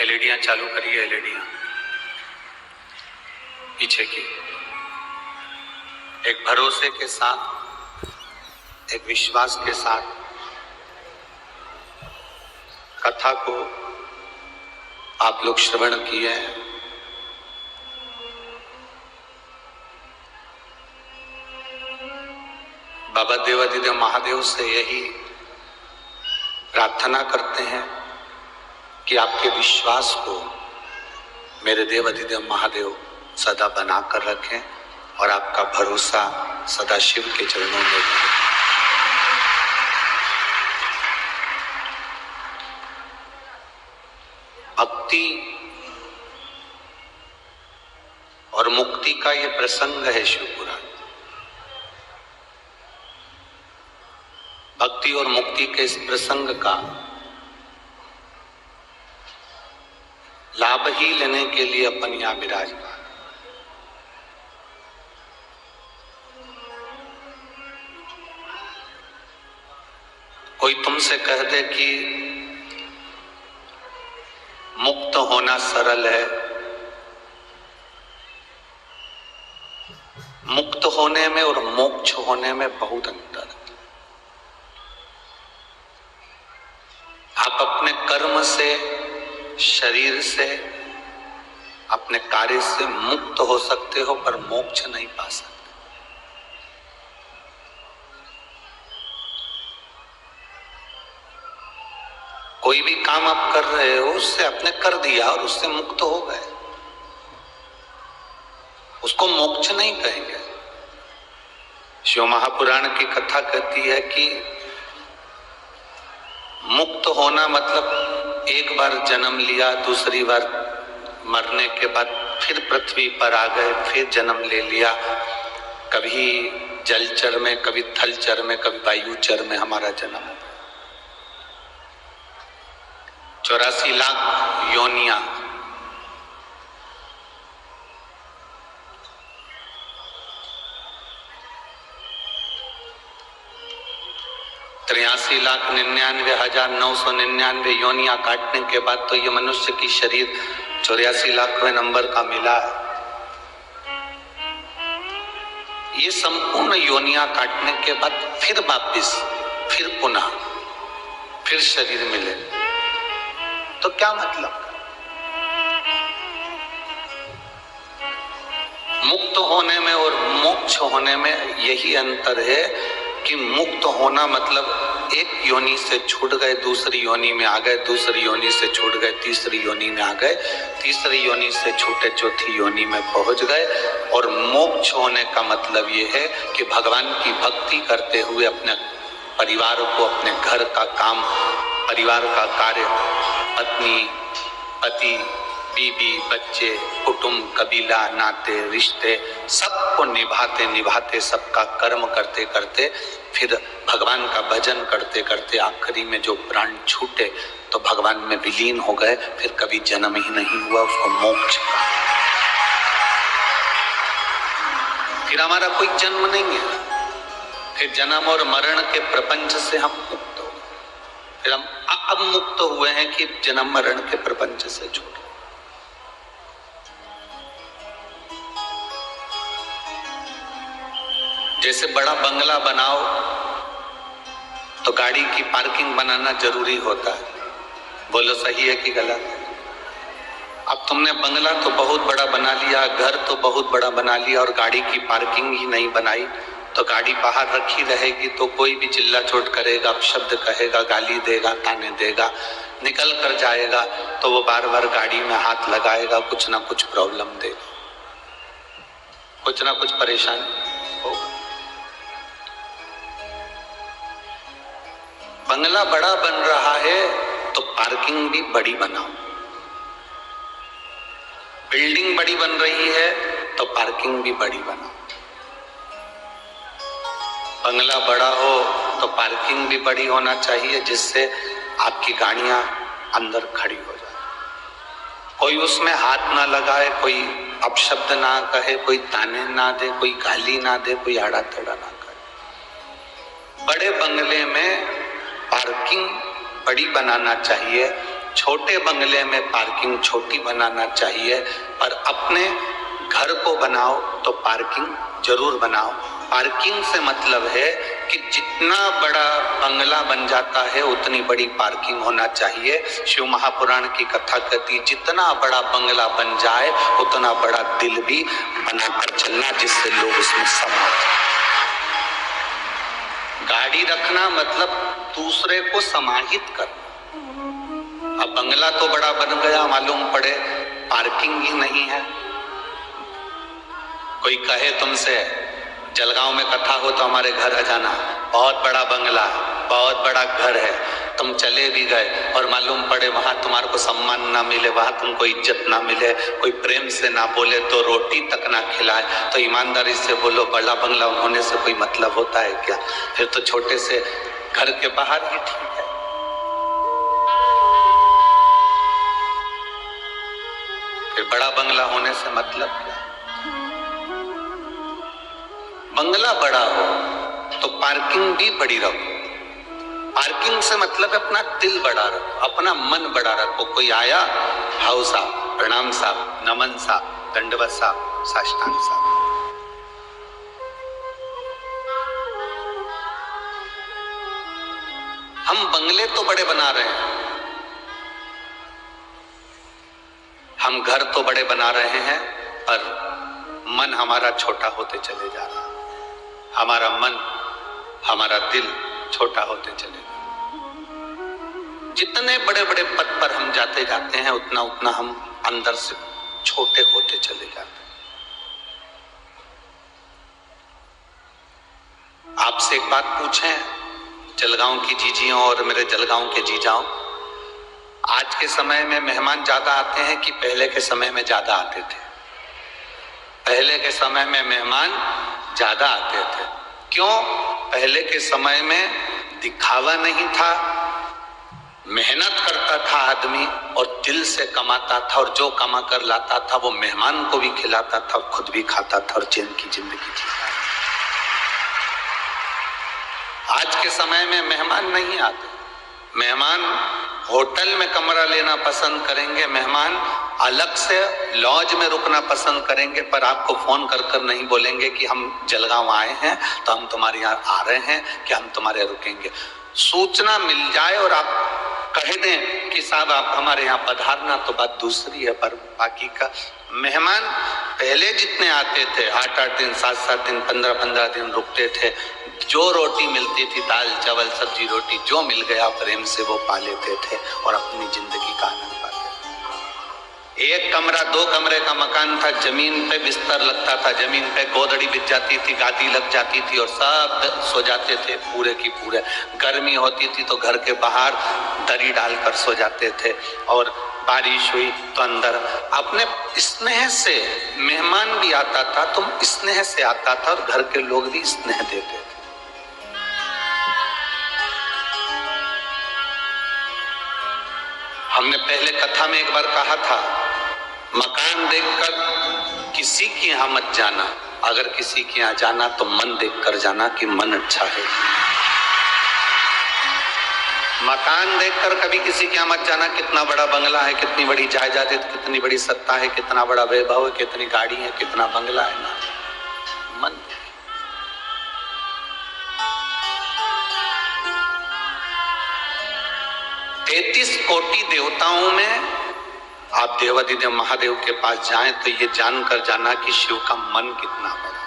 एलईडियां चालू करिए, एलईडियां पीछे की। एक भरोसे के साथ, एक विश्वास के साथ कथा को आप लोग श्रवण किए हैं। बाबा देवाधिदेव महादेव से यही प्रार्थना करते हैं कि आपके विश्वास को मेरे देवाधिदेव महादेव सदा बना कर रखें और आपका भरोसा सदा शिव के चरणों में रहे। भक्ति और मुक्ति का ये प्रसंग है शिव पुराण। भक्ति और मुक्ति के इस प्रसंग का लाभ ही लेने के लिए अपन यहां विराजमान। कोई तुमसे कह दे कि मुक्त होना सरल है, मुक्त होने में और मोक्ष होने में बहुत अंतर है। आप अपने कर्म से, शरीर से, अपने कार्य से मुक्त हो सकते हो पर मोक्ष नहीं पा सकते। कोई भी काम आप कर रहे हो उससे आपने कर दिया और उससे मुक्त हो गए, उसको मोक्ष नहीं कहेंगे। शिव महापुराण की कथा कहती है कि मुक्त होना मतलब एक बार जन्म लिया, दूसरी बार मरने के बाद फिर पृथ्वी पर आ गए, फिर जन्म ले लिया। कभी जलचर में, कभी थलचर में, कभी वायुचर में हमारा जन्म है। 84 लाख योनियां, तिरासी लाख 99,999 योनियां काटने के बाद तो ये मनुष्य की शरीर 84 लाखवें नंबर का मिला है। ये संपूर्ण योनियां काटने के बाद फिर वापिस, फिर पुनः, फिर शरीर मिले तो क्या मतलब? मुक्त होने में और मोक्ष होने में यही अंतर है कि मुक्त होना मतलब एक योनि से छूट गए, दूसरी योनि में आ गए, दूसरी योनि से छूट गए, तीसरी योनि में आ गए, तीसरी योनि से छूटे चौथी योनि में पहुंच गए। और मोक्ष होने का मतलब ये है कि भगवान की भक्ति करते हुए अपने परिवार को, अपने घर का काम, परिवार का कार्य, पत्नी, पति, बीबी, बच्चे, कुटुंब, कबीला, नाते, रिश्ते, सबको निभाते निभाते, सबका कर्म करते करते, फिर भगवान का भजन करते करते आखिरी में जो प्राण छूटे तो भगवान में विलीन हो गए, फिर कभी जन्म ही नहीं हुआ, उसको मोक्ष कहा। फिर हमारा कोई जन्म नहीं है, फिर जन्म और मरण के प्रपंच से हम मुक्त हो गए। फिर हम अब मुक्त हुए हैं कि जन्म मरण के प्रपंच से छूट। जैसे बड़ा बंगला बनाओ तो गाड़ी की पार्किंग बनाना जरूरी होता है। बोलो सही है कि गलत है? अब तुमने बंगला तो बहुत बड़ा बना लिया, घर तो बहुत बड़ा बना लिया और गाड़ी की पार्किंग ही नहीं बनाई तो गाड़ी बाहर रखी रहेगी तो कोई भी चिल्ला चोट करेगा, अपशब्द कहेगा, गाली देगा, ताने देगा, निकल कर जाएगा तो वो बार बार गाड़ी में हाथ लगाएगा, कुछ ना कुछ प्रॉब्लम देगा, कुछ ना कुछ परेशानी होगा। बंगला बड़ा बन रहा है तो पार्किंग भी बड़ी बनाओ। बिल्डिंग बड़ी बन रही है तो पार्किंग भी बड़ी बनाओ। बंगला बड़ा हो तो पार्किंग भी बड़ी होना चाहिए जिससे आपकी गाड़ियां अंदर खड़ी हो जाए, कोई उसमें हाथ ना लगाए, कोई अपशब्द ना कहे, कोई ताने ना दे, कोई गाली ना दे, कोई आड़ा टेढ़ा ना करे। बड़े बंगले में पार्किंग बड़ी बनाना चाहिए छोटे बंगले में पार्किंग छोटी बनाना चाहिए, पर अपने घर को बनाओ तो पार्किंग जरूर बनाओ। पार्किंग से मतलब है कि जितना बड़ा बंगला बन जाता है उतनी बड़ी पार्किंग होना चाहिए। शिव महापुराण की कथा कहती है जितना बड़ा बंगला बन जाए उतना बड़ा दिल भी बनाकर चलना, जिससे लोग उसमें समा जाए। गाड़ी रखना मतलब दूसरे को समाहित करना। अब बंगला तो बड़ा बन गया, मालूम पड़े पार्किंग ही नहीं है। कोई कहे तुमसे जलगांव में कथा हो तो हमारे घर आ जाना, बहुत बड़ा बंगला, बहुत बड़ा घर है, तुम चले भी गए और मालूम पड़े वहां तुम्हारे को सम्मान ना मिले, वहां तुमको इज्जत ना मिले, कोई प्रेम से ना बोले, तो रोटी तक ना खिलाए, तो ईमानदारी से बोलो बड़ा बंगला होने से कोई मतलब होता है क्या? फिर तो छोटे से घर के बाहर ही ठीक है। फिर बड़ा बंगला होने से मतलब क्या? बंगला बड़ा हो तो पार्किंग भी बड़ी रखो। पार्किंग से मतलब अपना दिल बड़ा रखो, अपना मन बड़ा रखो। कोई आया, हाउ साहब, प्रणाम साहब, नमन साहब, दंडवत साहब, साष्टांग साहब। हम बंगले तो बड़े बना रहे हैं, हम घर तो बड़े बना रहे हैं, पर मन हमारा छोटा होते चले जा रहा है। हमारा मन, हमारा दिल छोटा होते चले जा। जितने बड़े बड़े पद पर हम जाते जाते हैं उतना उतना हम अंदर से छोटे होते चले जाते हैं। आपसे एक बात पूछें, जलगांव की जीजियों और मेरे जलगांव के जीजाओं, आज के समय में मेहमान ज्यादा आते हैं कि पहले के समय में ज्यादा आते थे? पहले के समय में मेहमान ज्यादा आते थे। क्यों? पहले के समय में दिखावा नहीं था, मेहनत करता था आदमी और दिल से कमाता था, और जो कमा कर लाता था वो मेहमान को भी खिलाता था, खुद भी खाता था और चैन की जिंदगी जीता। आज के समय में मेहमान नहीं आते। मेहमान होटल में कमरा लेना पसंद करेंगे, मेहमान अलग से लॉज में रुकना पसंद करेंगे, पर आपको फोन कर कर नहीं बोलेंगे कि हम जलगांव आए हैं तो हम तुम्हारे यहाँ आ रहे हैं कि हम तुम्हारे रुकेंगे। सूचना मिल जाए और आप कह दें कि साहब आप हमारे यहाँ पधारना तो बात दूसरी है, पर बाकी का मेहमान पहले जितने आते थे 8-8 दिन, 7-7 दिन, 15-15 दिन रुकते थे, जो रोटी मिलती थी, दाल चावल सब्जी रोटी जो मिल गया प्रेम से वो पा लेते थे और अपनी जिंदगी का आनंद पाते थे। एक कमरा 2 कमरे का मकान था, जमीन पे बिस्तर लगता था, जमीन पे गोदड़ी बिछ जाती थी, गादी लग जाती थी और सब सो जाते थे पूरे की पूरे। गर्मी होती थी तो घर के बाहर दरी डालकर सो जाते थे, और बारिश हुई तो अंदर। अपने स्नेह से मेहमान भी आता था, तुम स्नेह से आता था और घर के लोग भी स्नेह देते थे। हमने पहले कथा में एक बार कहा था, मकान देखकर किसी की यहाँ मत जाना, अगर किसी के यहाँ जाना तो मन देखकर जाना कि मन अच्छा है। मकान देखकर कभी किसी के यहाँ मत जाना, कितना बड़ा बंगला है, कितनी बड़ी जायदाद है, कितनी बड़ी सत्ता है, कितना बड़ा वैभव है, कितनी गाड़ी है, कितना बंगला है, ना, मन। 33 कोटि देवताओं में आप देवाधिदेव महादेव के पास जाएं तो ये जानकर जाना कि शिव का मन कितना बड़ा।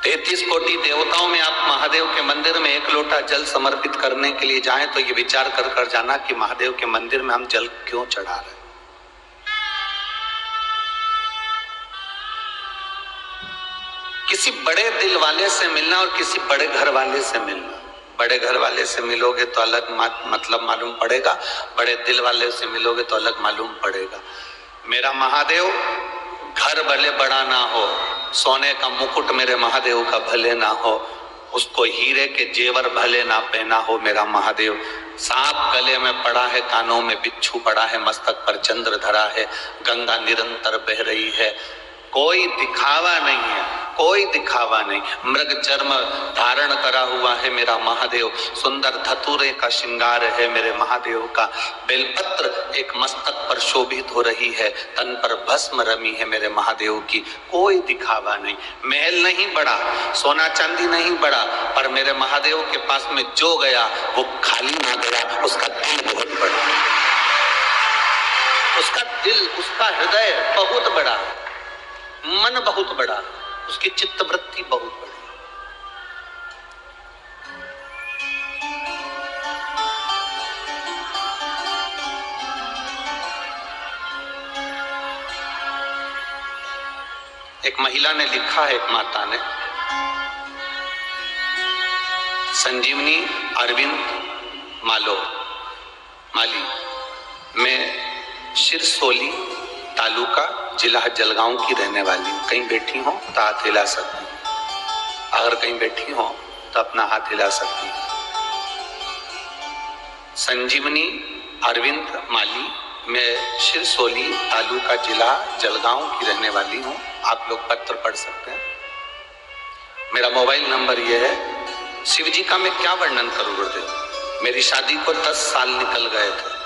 33 कोटि देवताओं में आप महादेव के मंदिर में 1 लोटा जल समर्पित करने के लिए जाएं तो ये विचार कर कर जाना कि महादेव के मंदिर में हम जल क्यों चढ़ा रहे हैं। किसी बड़े दिल वाले से मिलना और किसी बड़े घर वाले से मिलना। बड़े घर वाले से मिलोगे तो अलग मतलब मालूम पड़ेगा, बड़े दिल वाले से मिलोगे तो अलग मालूम पड़ेगा। मेरा महादेव घर भले बड़ा ना हो, सोने का मुकुट मेरे महादेव का भले ना हो, उसको हीरे के जेवर भले ना पहना हो, मेरा महादेव सांप गले में पड़ा है, कानों में बिच्छू पड़ा है, मस्तक पर चंद्र धरा है, गंगा निरंतर बह रही है, कोई दिखावा नहीं है, कोई दिखावा नहीं। मृग चर्म धारण करा हुआ है मेरा महादेव, सुंदर धतूरे का श्रृंगार है मेरे महादेव का, बेलपत्र एक मस्तक पर शोभित हो रही है, तन पर भस्म रमी है मेरे महादेव की, कोई दिखावा नहीं। महल नहीं बड़ा, सोना चांदी नहीं बड़ा, पर मेरे महादेव के पास में जो गया वो खाली ना गया, उसका दिल बहुत बड़ा, उसका दिल, उसका हृदय बहुत बड़ा, मन बहुत बड़ा, उसकी चित्तवृत्ति बहुत बड़ी। एक महिला ने लिखा है, एक माता ने, संजीवनी अरविंद माली, मैं शिरसोली तालुका जिला जलगांव की रहने वाली हूँ। कहीं बैठी हो तो हाथ हिला सकती हूँ, अगर कहीं बैठी हो तो अपना हाथ हिला सकती हूँ। संजीवनी अरविंद माली, मैं शिरसोली तालुका जिला जलगांव की रहने वाली हूँ। आप लोग पत्र पढ़ सकते हैं। मेरा मोबाइल नंबर यह है। शिव जी का मैं क्या वर्णन करूं गुरुदेव, मेरी शादी को 10 साल निकल गए थे,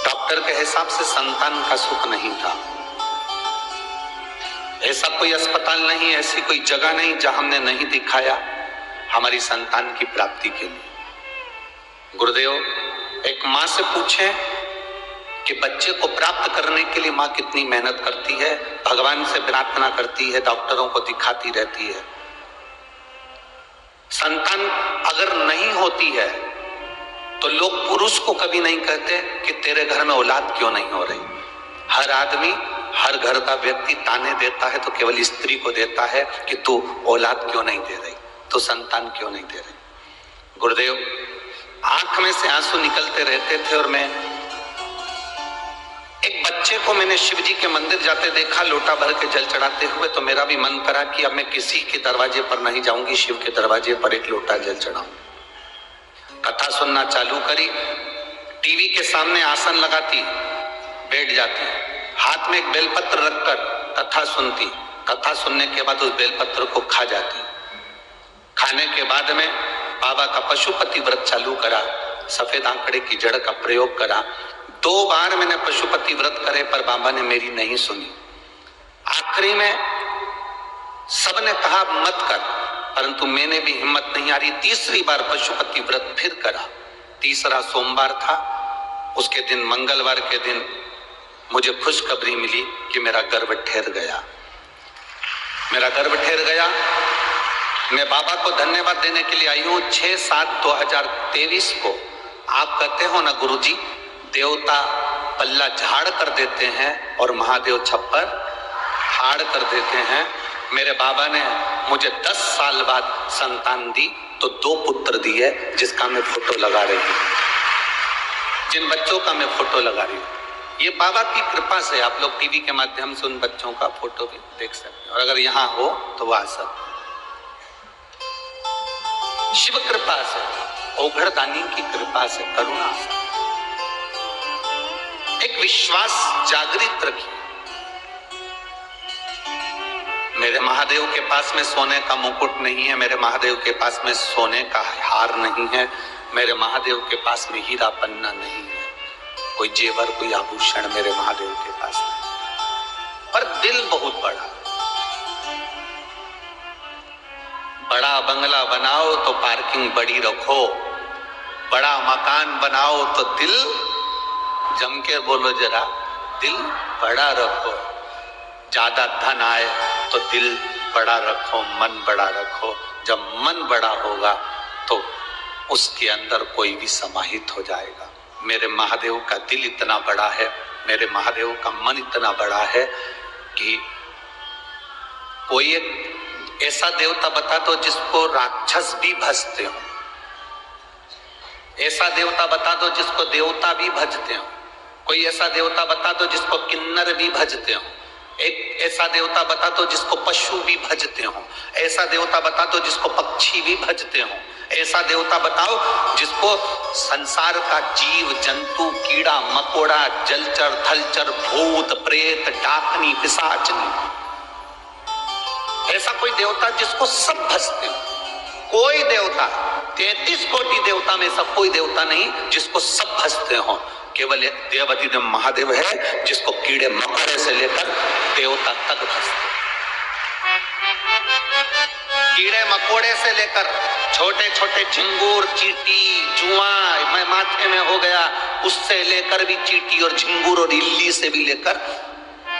डॉक्टर के हिसाब से संतान का सुख नहीं था, ऐसा कोई अस्पताल नहीं, ऐसी कोई जगह नहीं जहां हमने नहीं दिखाया हमारी संतान की प्राप्ति के लिए। गुरुदेव, एक माँ से पूछें कि बच्चे को प्राप्त करने के लिए माँ कितनी मेहनत करती है, भगवान से प्रार्थना करती है, डॉक्टरों को दिखाती रहती है। संतान अगर नहीं होती है तो लोग पुरुष को कभी नहीं कहते कि तेरे घर में औलाद क्यों नहीं हो रही। हर आदमी, हर घर का व्यक्ति ताने देता है तो केवल स्त्री को देता है कि तू औलाद क्यों नहीं दे रही, तू संतान क्यों नहीं दे रही। गुरुदेव, आंख में से आंसू निकलते रहते थे और मैं एक बच्चे को मैंने शिव जी के मंदिर जाते देखा, लोटा भर के जल चढ़ाते हुए, तो मेरा भी मन करा कि अब मैं किसी के दरवाजे पर नहीं जाऊंगी, शिव के दरवाजे पर एक लोटा जल चढ़ाऊं। कथा सुनना चालू करी, टीवी के सामने आसन लगाती, बैठ जाती, हाथ में एक बेलपत्र रखकर कथा सुनती, कथा सुनने के बाद उस बेलपत्र को खा जाती। खाने के बाद में बाबा का पशुपति व्रत चालू करा, सफेद आंकड़े की जड़ का प्रयोग करा। 2 बार मैंने पशुपति व्रत करे पर बाबा ने मेरी नहीं सुनी। आखिरी में सबने कहा मत कर, परंतु मैंने भी हिम्मत नहीं आ रही। तीसरी बार पशुपति व्रत फिर करा, तीसरा सोमवार था, उसके दिन मंगलवार के दिन मुझे खुशखबरी मिली कि मेरा गर्भ ठहर गया, मेरा गर्भ ठहर गया। मैं बाबा को धन्यवाद देने के लिए आई हूँ। 6/7/2023 को आप कहते हो ना गुरुजी, देवता पल्ला झाड़ कर देते हैं और महादेव छप्पर हाड़ कर देते हैं। मेरे बाबा ने मुझे 10 साल बाद संतान दी तो 2 पुत्र दिए, जिसका मैं फोटो लगा रही हूँ, जिन बच्चों का मैं फोटो लगा रही हूँ। ये बाबा की कृपा से आप लोग टीवी के माध्यम से उन बच्चों का फोटो भी देख सकते हैं, और अगर यहाँ हो तो वह आ सकते। शिव कृपा से, औघड़दानी की कृपा से, करुणा से एक विश्वास जागृत रखिए। मेरे महादेव के पास में सोने का मुकुट नहीं है, मेरे महादेव के पास में सोने का हार नहीं है, मेरे महादेव के पास में हीरा पन्ना नहीं है, कोई जेवर, कोई आभूषण मेरे महादेव के पास नहीं, पर दिल बहुत बड़ा। बड़ा बंगला बनाओ तो पार्किंग बड़ी रखो, बड़ा मकान बनाओ तो दिल, जम के बोलो जरा, दिल बड़ा रखो। ज्यादा धन आए तो दिल बड़ा रखो, मन बड़ा रखो। जब मन बड़ा होगा तो उसके अंदर कोई भी समाहित हो जाएगा। मेरे महादेव का दिल इतना बड़ा है, मेरे महादेव का मन इतना बड़ा है कि कोई एक ऐसा देवता बता दो जिसको राक्षस भी भजते हो, ऐसा देवता बता दो जिसको देवता भी भजते हो, कोई ऐसा देवता बता दो जिसको किन्नर भी भजते हो, एक ऐसा देवता बता दो जिसको पशु भी भजते हो, ऐसा देवता बता दो जिसको पक्षी भी भजते हो, ऐसा देवता बताओ जिसको संसार का जीव जंतु, कीड़ा मकोड़ा, जलचर थलचर, भूत प्रेत, डाकनी पिशाचनी, ऐसा कोई देवता जिसको सब भजते हो, कोई देवता 33 कोटि देवता में सब कोई देवता नहीं जिसको सब भजते हो। केवल देवाधिदेव महादेव है जिसको कीड़े मकोड़े से लेकर देवता तक भजते। कीड़े मकोड़े से लेकर छोटे छोटे झिंगूर, चींटी, जुआ मैं माथे में हो गया, उससे लेकर भी चींटी और झिंगूर और इल्ली से भी लेकर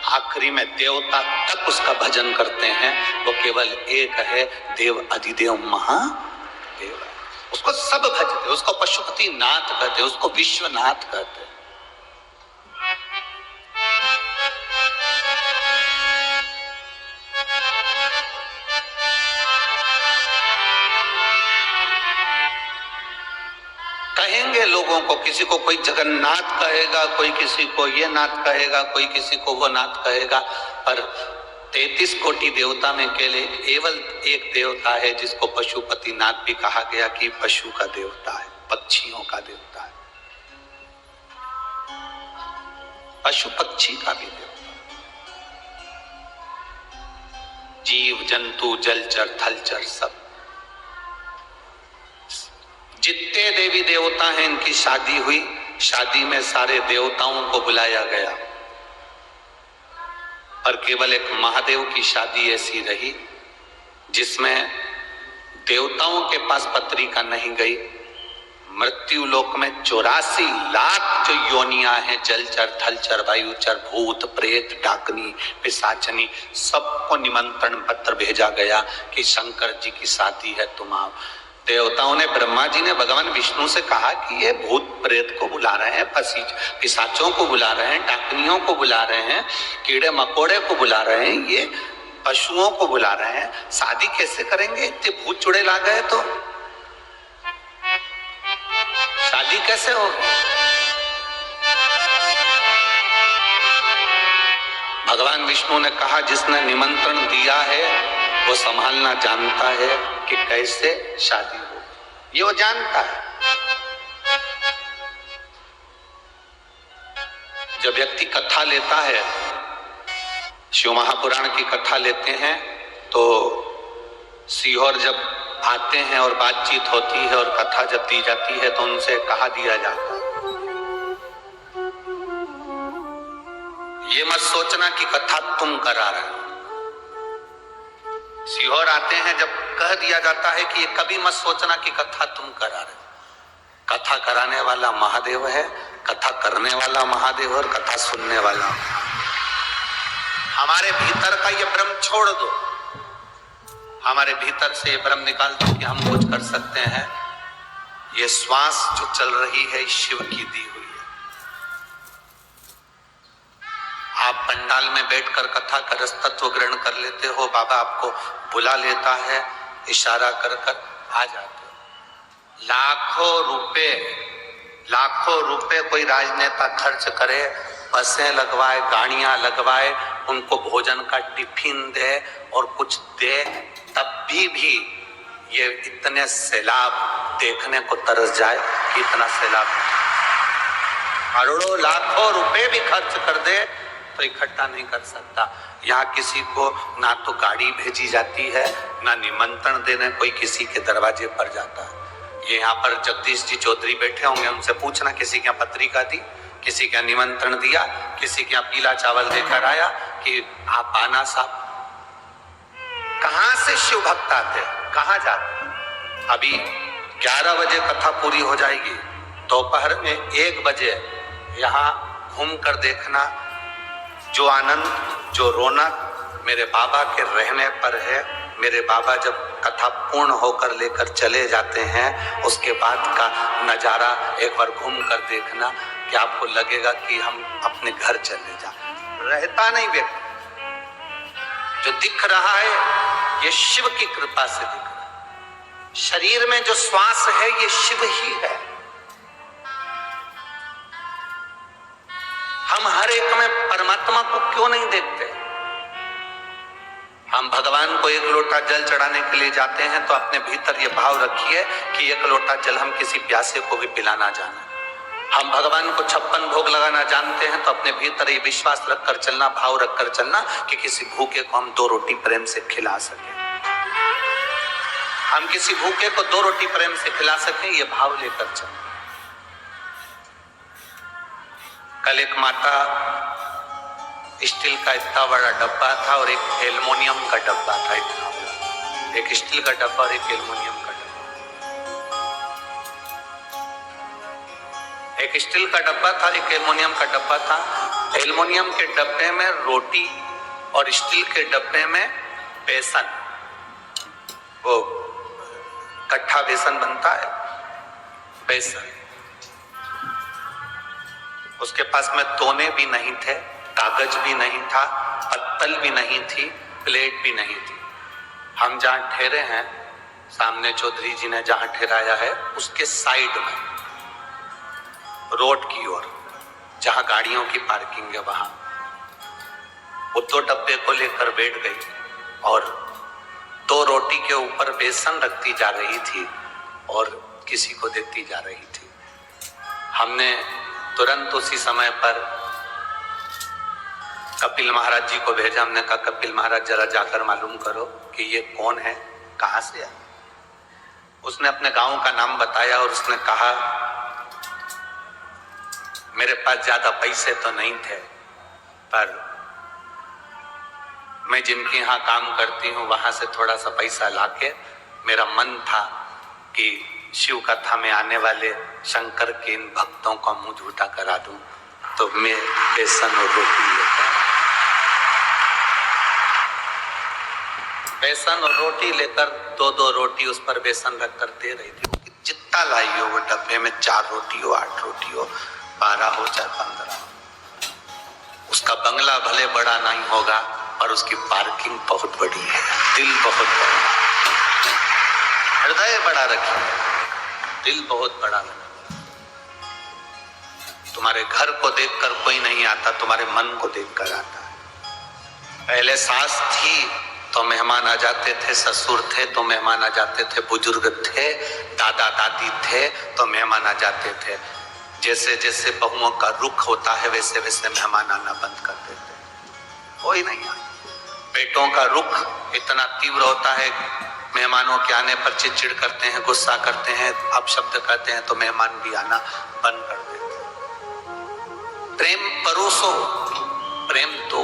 आखिरी में देवता तक उसका भजन करते हैं। वो केवल एक है, देव अधिदेव महादेव। उसको सब भजते, उसको पशुपति नाथ कहते, उसको विश्वनाथ कहते। कहेंगे लोगों को, किसी को कोई जगन्नाथ कहेगा, कोई किसी को ये नाथ कहेगा, कोई किसी को वो नाथ कहेगा, पर 33 कोटि देवता में केवल एक देवता है जिसको पशुपति नाथ भी कहा गया कि पशु का देवता है, पक्षियों का देवता है, पशु पक्षी का भी देवता, जीव जंतु जलचर थलचर सब। जितने देवी देवता हैं इनकी शादी हुई, शादी में सारे देवताओं को बुलाया गया, और केवल एक महादेव की शादी ऐसी रही जिसमें देवताओं के पास पत्रिका नहीं गई। मृत्यु लोक में 84 लाख जो योनियां हैं, जलचर थलचर वायुचर भूत प्रेत डाकनी पिशाचनी, सबको निमंत्रण पत्र भेजा गया कि शंकर जी की शादी है, तुम आओ। देवताओं ने, ब्रह्मा जी ने भगवान विष्णु से कहा कि ये भूत प्रेत को बुला रहे हैं, पिशाचों को बुला रहे हैं, डाकनियों को बुला रहे हैं, कीड़े मकोड़े को बुला रहे हैं, ये पशुओं को बुला रहे हैं, शादी कैसे करेंगे? इतने भूत चुड़ैल आ गए तो शादी कैसे होगी? भगवान विष्णु ने कहा जिसने निमंत्रण दिया है वो संभालना जानता है कि कैसे शादी हो, ये वो जानता है। जब व्यक्ति कथा लेता है, शिव महापुराण की कथा लेते हैं, तो सीहोर जब आते हैं और बातचीत होती है और कथा जब दी जाती है तो उनसे कहा दिया जाता है, ये मत सोचना कि कथा तुम करा रहे हो। सीहोर आते हैं जब कह दिया जाता है कि ये कभी मत सोचना कि कथा तुम करा रहे हो। कथा कराने वाला महादेव है, कथा करने वाला महादेव और कथा सुनने वाला। हमारे भीतर का ये भ्रम छोड़ दो, हमारे भीतर से ये भ्रम निकाल दो कि हम कुछ कर सकते हैं। ये श्वास जो चल रही है शिव की दी हुई है। आप पंडाल में बैठकर कथा का रसतत्व ग्रहण कर लेते हो, बाबा आपको बुला लेता है, इशारा कर कर आ जाते हो। लाखों रुपए कोई राजनेता खर्च करे, बसें लगवाए, गाड़ियां लगवाए, उनको भोजन का टिफिन दे और कुछ दे, तब भी ये इतने सैलाब देखने को तरस जाए कि इतना सैलाब, करोड़ों लाखों रुपए भी खर्च कर दे तो इकट्ठा नहीं कर सकता। यहाँ किसी को ना तो गाड़ी भेजी जाती है, ना निमंत्रण देने कोई किसी के दरवाजे पर जाता है। ये यहाँ पर जगदीश जी चौधरी बैठे होंगे, उनसे पूछना किसी के पत्रिका दी, किसी का निमंत्रण दिया, किसी के पीला चावल देकर आया कि आप आना साहब। कहां से शिव भक्त आते, कहां जाते? अभी 11 बजे कथा पूरी हो जाएगी, दोपहर में 1 बजे यहाँ घूम कर देखना, जो आनंद, जो रौनक मेरे बाबा के रहने पर है। मेरे बाबा जब कथा पूर्ण होकर लेकर चले जाते हैं, उसके बाद का नजारा एक बार घूम कर देखना कि आपको लगेगा कि हम अपने घर चले जा। रहता नहीं व्यक्ति, जो दिख रहा है ये शिव की कृपा से दिख रहा है। शरीर में जो श्वास है ये शिव ही है। हम हर एक में परमात्मा को क्यों नहीं देखते? हम भगवान को 1 लोटा जल चढ़ाने के लिए जाते हैं तो अपने भीतर ये भाव रखिए कि 1 लोटा जल हम किसी प्यासे को भी पिलाना जाने। हम भगवान को 56 भोग लगाना जानते हैं तो अपने भीतर ये विश्वास रखकर चलना, भाव रखकर चलना कि किसी भूखे को हम 2 रोटी प्रेम से खिला सके, हम किसी भूखे को 2 रोटी प्रेम से खिला सके, ये भाव लेकर चलना। कल एक माता स्टील का इतना बड़ा डब्बा था और एक एल्युमिनियम का डब्बा था, इतना बड़ा, एक स्टील का डब्बा और एक एल्युमिनियम का डब्बा। एक स्टील का डब्बा था, एक एल्युमिनियम का डब्बा था। एल्युमिनियम के डब्बे में रोटी और स्टील के डब्बे में बेसन, वो कट्ठा बेसन बनता है, बेसन। उसके पास में तोने भी नहीं थे, कागज भी नहीं था, पत्तल भी नहीं थी, प्लेट भी नहीं थी। हम जहां ठहरे हैं, सामने चौधरी जी ने जहां ठहराया है, उसके साइड में रोड की ओर जहां गाड़ियों की पार्किंग है, वहां वो 2 डब्बे को लेकर बैठ गई और 2 रोटी के ऊपर बेसन रखती जा रही थी और किसी को देती जा रही थी। हमने तुरंत उसी समय पर कपिल महाराज जी को भेजा। हमने कहा, कपिल महाराज जरा जाकर मालूम करो कि ये कौन है, कहां से है। उसने अपने गांव का नाम बताया और उसने कहा, मेरे पास ज्यादा पैसे तो नहीं थे, पर मैं जिनके यहाँ काम करती हूँ वहां से थोड़ा सा पैसा लाके मेरा मन था कि शिव कथा में आने वाले शंकर के इन भक्तों का मुंह झूठा करा दूं, तो मैं बेसन और रोटी लेकर, बेसन और रोटी लेकर 2-2 रोटी उस पर बेसन रखकर दे रही थी। जितना लाई हो वो डब्बे में, 4 रोटी हो, 8 रोटी हो, 12 हो, चाहे 15 हो। उसका बंगला भले बड़ा नहीं होगा और उसकी पार्किंग बहुत बड़ी है, दिल बहुत बड़ा, हृदय बड़ा रखिए, दिल बहुत बड़ा रखिए। तुम्हारे घर को देखकर कोई नहीं आता, तुम्हारे मन को देखकर आता है। पहले सास थी तो मेहमान आ जाते थे, ससुर थे तो मेहमान आ जाते थे, बुजुर्ग थे, दादा दादी थे तो मेहमान आ जाते थे। जैसे जैसे बहुओं का रुख होता है वैसे वैसे मेहमान आना बंद कर देते, कोई नहीं आता। बेटों का रुख इतना तीव्र होता है, मेहमानों के आने पर चिड़चिड़ करते हैं, गुस्सा करते हैं, अपशब्द करते हैं तो मेहमान भी आना बंद कर देते हैं। प्रेम परोसो, प्रेम दो।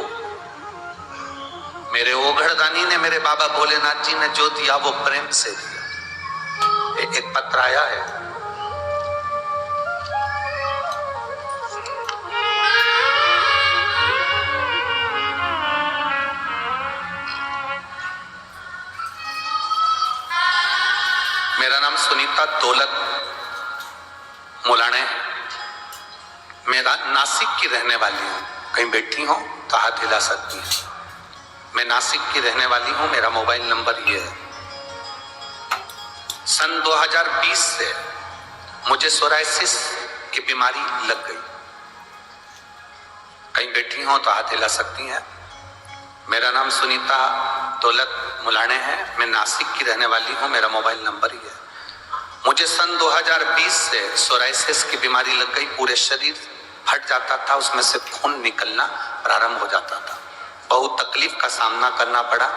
मेरे ओघड़दानी ने, मेरे बाबा भोलेनाथ जी ने जो दिया वो प्रेम से दिया। एक पत्र आया है, मेरा नाम सुनीता दौलत मुलाने, मैं नासिक की रहने वाली हूँ। कहीं बैठी हो तो हाथ हिला सकती है। मैं नासिक की रहने वाली हूँ, मेरा मोबाइल नंबर ये है। सन 2020 से मुझे सोराइसिस की बीमारी लग गई। कहीं बैठी हो तो हाथ हिला सकती हैं। मेरा नाम सुनीता दौलत मुलाने है, मैं नासिक की रहने वाली हूँ, मेरा मोबाइल नंबर ही है। मुझे सन 2020 से सोराइसिस की बीमारी लग गई। पूरे शरीर फट जाता था, उसमें से खून निकलना प्रारंभ हो जाता था। बहुत तकलीफ का सामना करना पड़ा।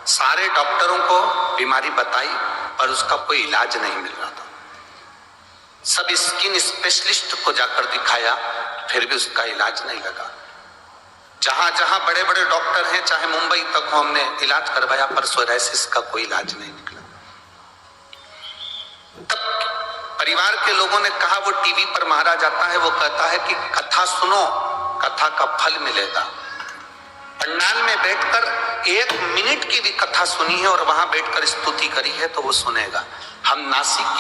सारे डॉक्टरों को बीमारी बताई पर उसका कोई इलाज नहीं मिल रहा था। सब स्किन स्पेशलिस्ट को जाकर दिखाया, फिर भी उसका इलाज नहीं लगा। जहां जहां बड़े बड़े डॉक्टर हैं, चाहे मुंबई तक हो, हमने इलाज करवाया पर सोराइसिस का कोई इलाज नहीं निकला। तब परिवार के लोगों ने कहा, वो टीवी पर महाराज आता है, वो कहता है कि कथा सुनो, कथा का फल मिलेगा। पंडाल में बैठकर 1 मिनट की भी कथा सुनी है और वहां बैठकर स्तुति करी है तो वो सुनेगा। हम नासिक की